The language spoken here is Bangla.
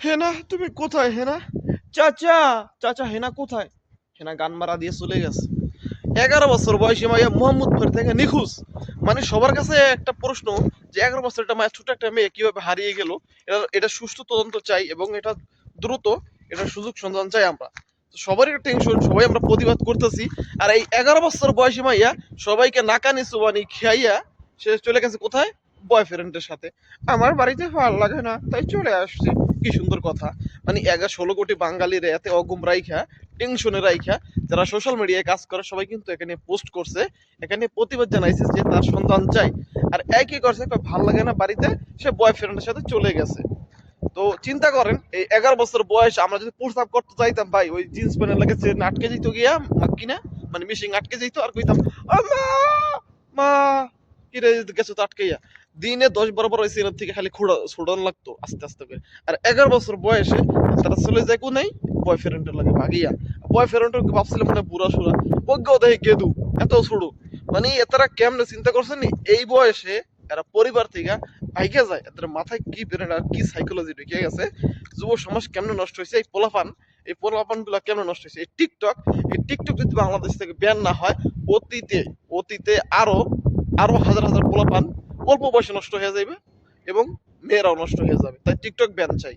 হেনা তুমি কোথায় হেনা? চাচা, চাচা হেনা কোথায়? হেনা গান মারা দিয়ে চলে গেছে। 11 বছর বয়সী মাইয়া মোহাম্মদপুর থেকে নিখোঁজ। মানে সবার কাছে একটা প্রশ্ন যে 11 বছর একটা মায়ের ছোট একটা মেয়ে কিভাবে হারিয়ে গেল। এটা সুষ্ঠু তদন্ত চাই এবং এটা দ্রুত এটা সুযোগ সন্ধান চাই আমরা। তো সবারই একটা টেনশন, সবাই আমরা প্রতিবাদ করতেছি। আর এই 11 বছর বয়সী মাইয়া সবাইকে নাকানি চুবানি খাইয়া সে চলে গেছে কোথায়? বয়ফ্রেন্ডের সাথে। আমার বাড়িতে ভালো লাগে না তাই চলে আসছি। কি সুন্দর কথা। মানে 16 কোটি বাঙালির এতে অগুম রাইখা, টেনশনে রাইখা যারা সোশ্যাল মিডিয়ায় কাজ করে সবাই কিন্তু এখানে পোস্ট করছে, এখানে প্রতিবাদ জানাইছে যে তার সন্ধান চাই। আর একই করছে ভাল লাগে না বাড়িতে, সে বয়ফ্রেন্ডের সাথে চলে গেছে। তো চিন্তা করেন এই 11 বছর বয়স আমরা যদি প্রস্তাব করতে চাইতাম ভাই ওই জিন্স প্যান্টের লাগে সে আটকে যেত গিয়া কিনা মানে মিশিং আটকে যেত আর কইতাম "ও মা মা কিরে গেছো তো আটকে দিনে 10-12 ওই সিনের থেকে খালি ছুড়ন লাগতো আস্তে আস্তে করে। আর 11 বছর বয়সে তারা চলে যায় কোনাই বয়ফ্রেন্ডের লাগে ভাগিয়া। বয়ফ্রেন্ড ভাবছিল মানে বুড়া সুরা ওকেও দেখে গেদু এত ছোড়ো। মানে এতারা কেমনে চিন্তা করছেন নি এই বয়সে এরা পরিবার থেকে ভাইগে যায়, এদের মাথায় কি ব্রেন আর কি সাইকোলজি ঢুকে গেছে। যুব সমাজ কেমনে নষ্ট হয়েছে এই পোলাপান গুলা কেমনে নষ্ট হয়েছে এই টিকটক যদি বাংলাদেশ থেকে ব্যান না হয় অতীতে অতীতে আরো আরো হাজার হাজার পোলাপান অল্প বয়সে নষ্ট হয়ে যাবে এবং মেয়েরাও নষ্ট হয়ে যাবে। তাই টিকটক ব্যান চাই।